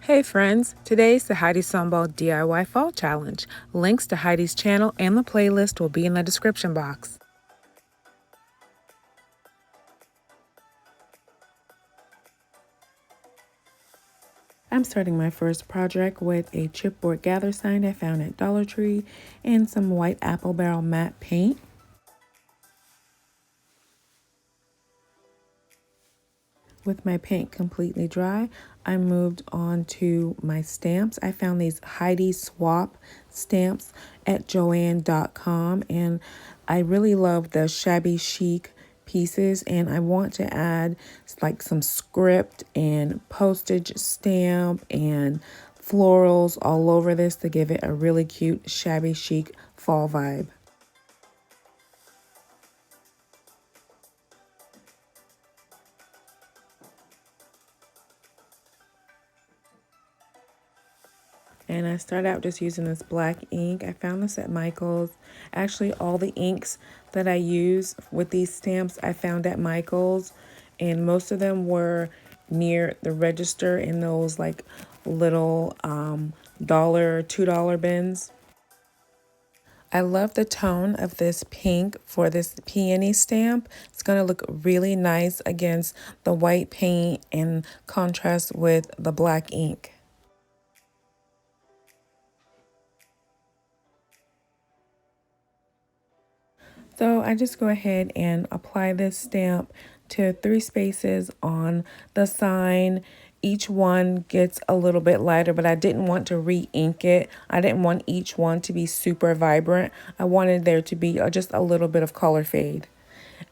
Hey friends, today's the Heidi Sonboul DIY Fall Challenge. Links to Heidi's channel and the playlist will be in the description box. I'm starting my first project with a chipboard gather sign I found at DollarTree and some white apple barrel matte paint. With my paint completely dry, I moved on to my stamps. I found these Heidi swap stamps at joann.com, and I really love the Shabby Chic pieces, and I want to add like some script and postage stamp and florals all over this to give it a really cute Shabby Chic fall vibe. And I started out just using this black ink. I found this at Michael's. Actually, all the inks that I use with these stamps I found at Michael's, and most of them were near the register in those like little dollar, $2 bins. I love the tone of this pink for this peony stamp. It's going to look really nice against the white paint and contrast with the black ink. So I just go ahead and apply this stamp to 3 spaces on the sign. Each one gets a little bit lighter, but I didn't want to re-ink it. I didn't want each one to be super vibrant. I wanted there to be just a little bit of color fade.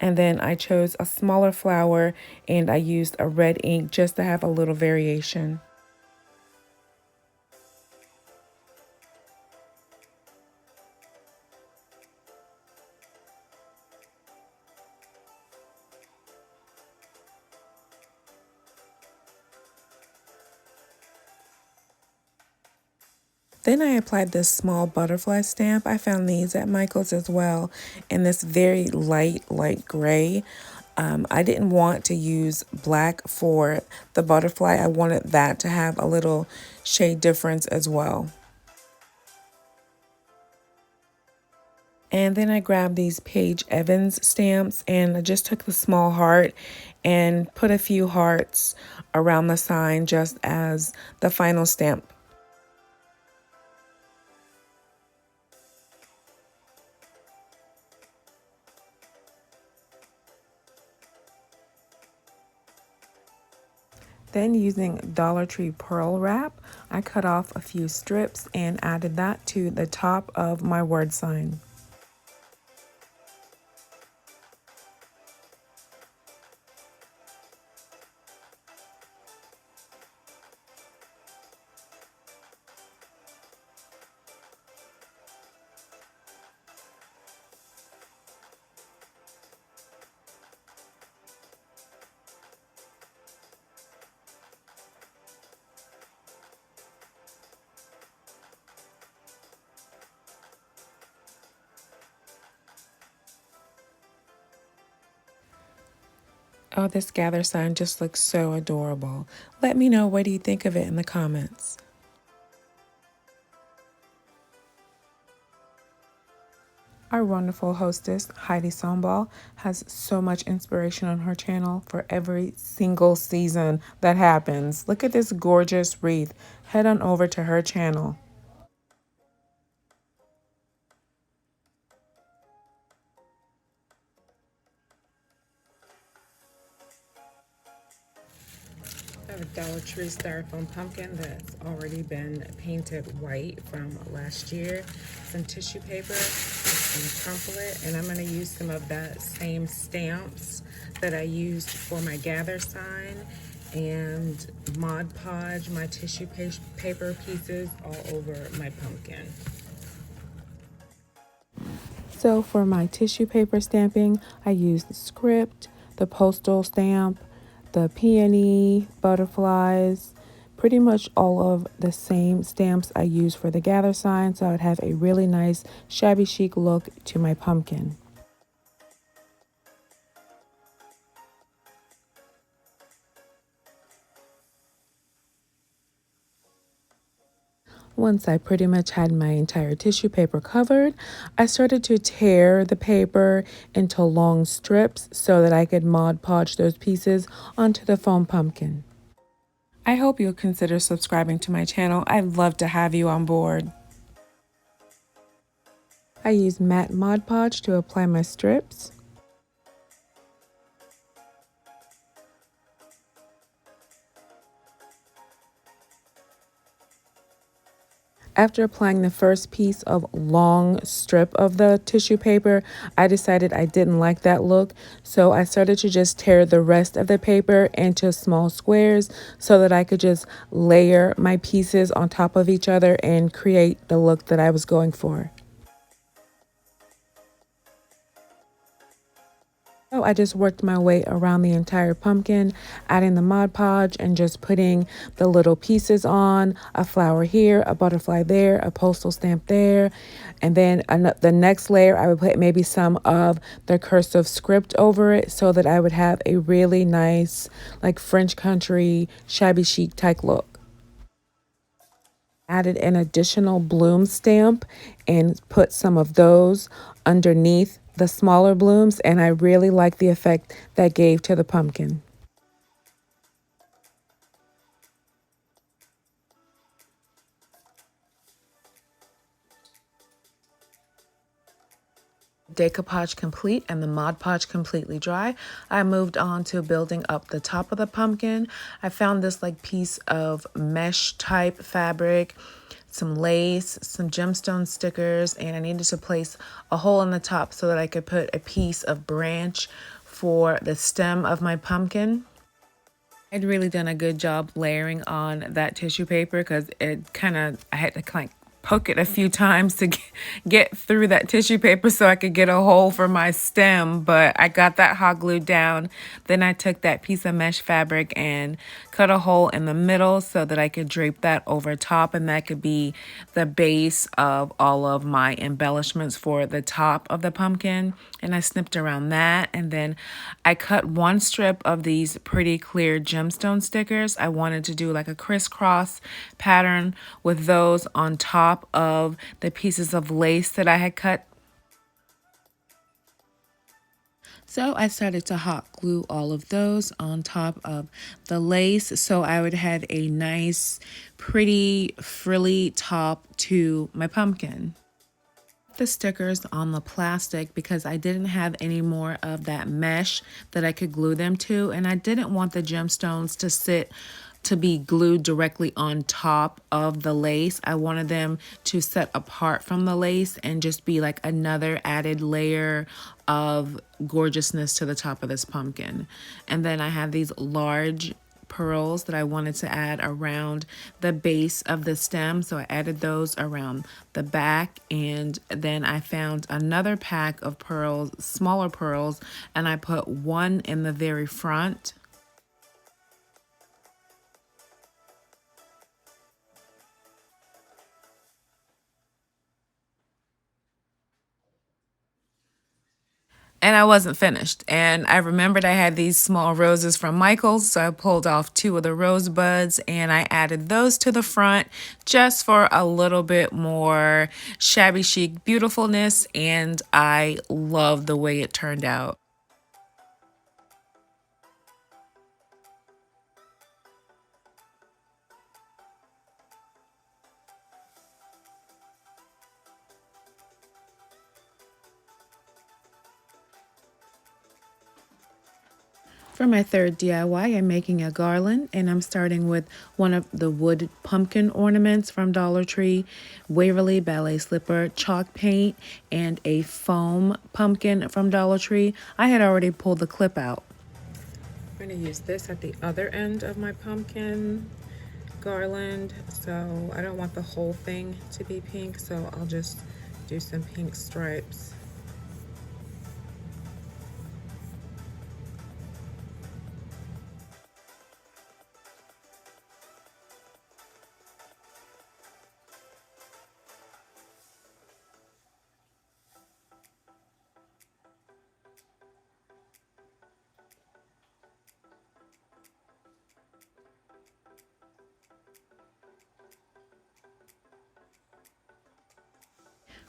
And then I chose a smaller flower and I used a red ink just to have a little variation. Then I applied this small butterfly stamp. I found these at Michael's as well in this very light gray. I didn't want to use black for the butterfly. I wanted that to have a little shade difference as well. And then I grabbed these Paige Evans stamps and I just took the small heart and put a few hearts around the sign just as the final stamp. Then using DollarTree pearl wrap, I cut off a few strips and added that to the top of my word sign. Oh, this gather sign just looks so adorable. Let me know what do you think of it in the comments. Our wonderful hostess, Heidi Sonboul, has so much inspiration on her channel for every single season that happens. Look at this gorgeous wreath. Head on over to her channel. I have a Dollar Tree styrofoam pumpkin that's already been painted white from last year. Some tissue paper, and crumple it, and I'm going to use some of that same stamps that I used for my gather sign and Mod Podge my tissue paper pieces all over my pumpkin. So for my tissue paper stamping, I used the script, the postal stamp, the peony, butterflies, pretty much all of the same stamps I use for the gather sign, so I'd have a really nice shabby chic look to my pumpkin. Once I pretty much had my entire tissue paper covered, I started to tear the paper into long strips so that I could Mod Podge those pieces onto the foam pumpkin. I hope you'll consider subscribing to my channel. I'd love to have you on board. I use matte Mod Podge to apply my strips. After applying the first piece of long strip of the tissue paper, I decided I didn't like that look, so I started to just tear the rest of the paper into small squares so that I could just layer my pieces on top of each other and create the look that I was going for. So I just worked my way around the entire pumpkin, adding the Mod Podge and just putting the little pieces on, a flower here, a butterfly there, a postal stamp there. And then the next layer, I would put maybe some of the cursive script over it so that I would have a really nice, like French country, shabby chic type look. Added an additional bloom stamp and put some of those underneath the smaller blooms, and I really like the effect that gave to the pumpkin. Decoupage complete and the Mod Podge completely dry, I moved on to building up the top of the pumpkin. I found this like piece of mesh type fabric, some lace, some gemstone stickers, and I needed to place a hole in the top so that I could put a piece of branch for the stem of my pumpkin. I'd really done a good job layering on that tissue paper because I had to kind of poke it a few times to get through that tissue paper so I could get a hole for my stem, but I got that hot glued down. Then I took that piece of mesh fabric and cut a hole in the middle so that I could drape that over top, and that could be the base of all of my embellishments for the top of the pumpkin. And I snipped around that, and then I cut one strip of these pretty clear gemstone stickers. I wanted to do like a crisscross pattern with those on top of the pieces of lace that I had cut. So I started to hot glue all of those on top of the lace so I would have a nice, pretty, frilly top to my pumpkin. The stickers on the plastic because I didn't have any more of that mesh that I could glue them to, and I didn't want the gemstones to be glued directly on top of the lace. I wanted them to set apart from the lace and just be like another added layer of gorgeousness to the top of this pumpkin. And then I have these large pearls that I wanted to add around the base of the stem, so I added those around the back, and then I found another pack of pearls, smaller pearls, and I put one in the very front. And I wasn't finished. And I remembered I had these small roses from Michael's, so I pulled off two of the rose buds and I added those to the front just for a little bit more shabby chic beautifulness, and I love the way it turned out. For my third DIY, I'm making a garland, and I'm starting with one of the wood pumpkin ornaments from Dollar Tree, Waverly Ballet Slipper chalk paint, and a foam pumpkin from Dollar Tree. I had already pulled the clip out. I'm going to use this at the other end of my pumpkin garland, so I don't want the whole thing to be pink, so I'll just do some pink stripes.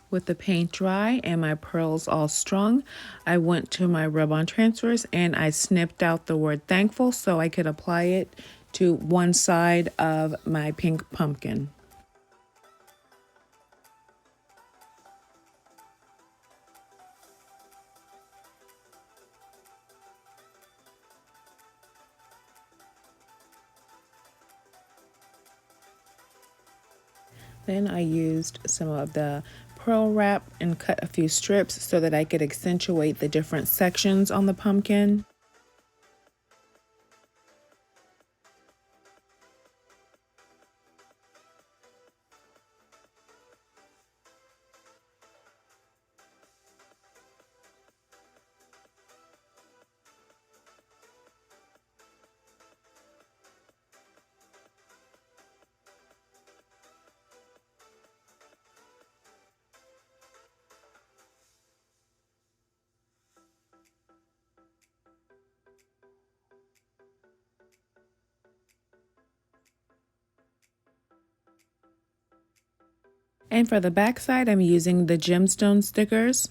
With the paint dry and my pearls all strung, I went to my rub-on transfers and I snipped out the word thankful so I could apply it to one side of my pink pumpkin. Then I used some of the pearl wrap and cut a few strips so that I could accentuate the different sections on the pumpkin. And for the back side, I'm using the gemstone stickers.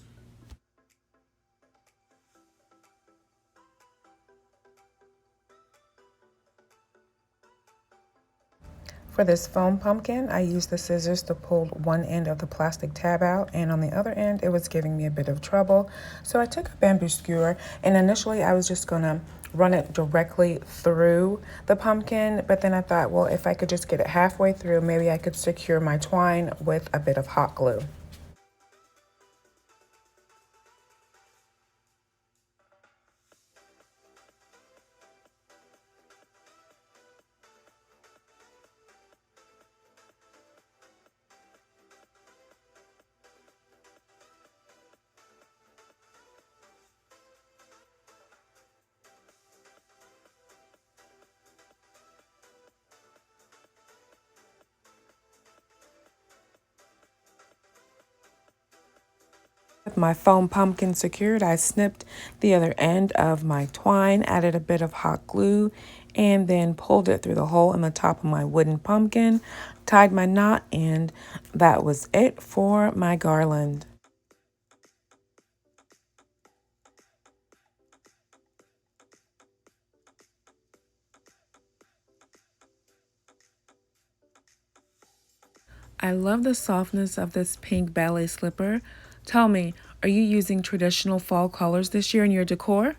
For this foam pumpkin, I used the scissors to pull one end of the plastic tab out, and on the other end, it was giving me a bit of trouble. So I took a bamboo skewer, and initially I was just gonna run it directly through the pumpkin, but then I thought, well, if I could just get it halfway through, maybe I could secure my twine with a bit of hot glue. With my foam pumpkin secured, I snipped the other end of my twine, added a bit of hot glue, and then pulled it through the hole in the top of my wooden pumpkin, tied my knot, and that was it for my garland. I love the softness of this pink ballet slipper. Tell me, are you using traditional fall colors this year in your decor?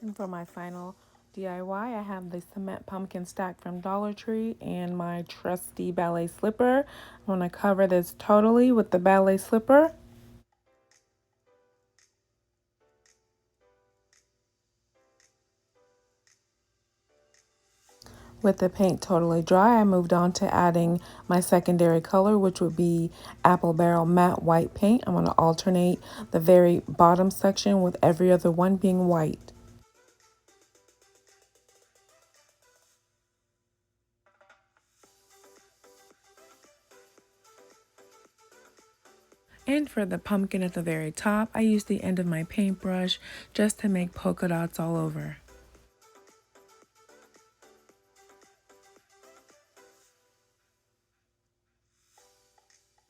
And for my final DIY, I have the cement pumpkin stack from Dollar Tree and my trusty ballet slipper. I'm going to cover this totally with the ballet slipper. With the paint totally dry, I moved on to adding my secondary color, which would be Apple Barrel Matte White Paint. I'm going to alternate the very bottom section with every other one being white. And for the pumpkin at the very top, I used the end of my paintbrush just to make polka dots all over.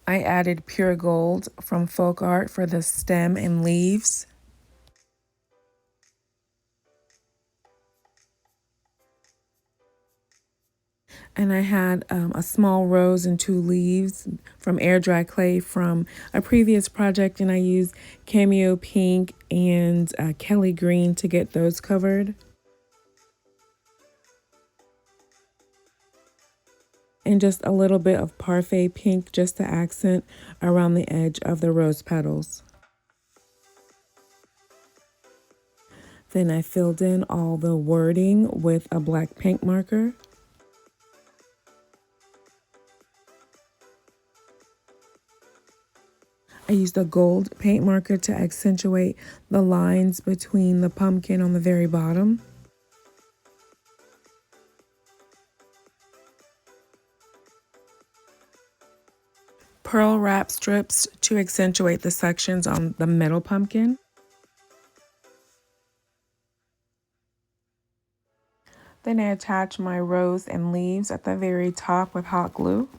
I added pure gold from Folk Art for the stem and leaves. And I had a small rose and two leaves from air dry clay from a previous project, and I used cameo pink and Kelly green to get those covered. And just a little bit of parfait pink just to accent around the edge of the rose petals. Then I filled in all the wording with a black paint marker. I used a gold paint marker to accentuate the lines between the pumpkin on the very bottom. Pearl wrap strips to accentuate the sections on the middle pumpkin. Then I attach my rose and leaves at the very top with hot glue.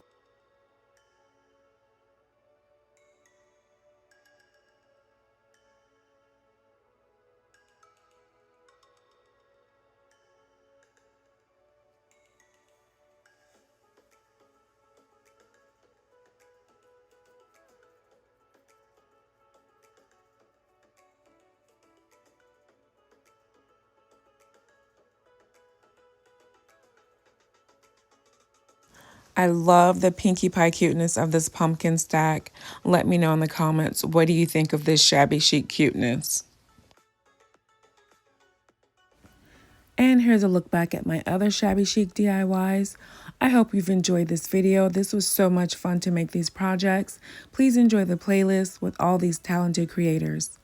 I love the Pinkie Pie cuteness of this pumpkin stack. Let me know in the comments, what do you think of this shabby chic cuteness? And here's a look back at my other shabby chic DIYs. I hope you've enjoyed this video. This was so much fun to make these projects. Please enjoy the playlist with all these talented creators.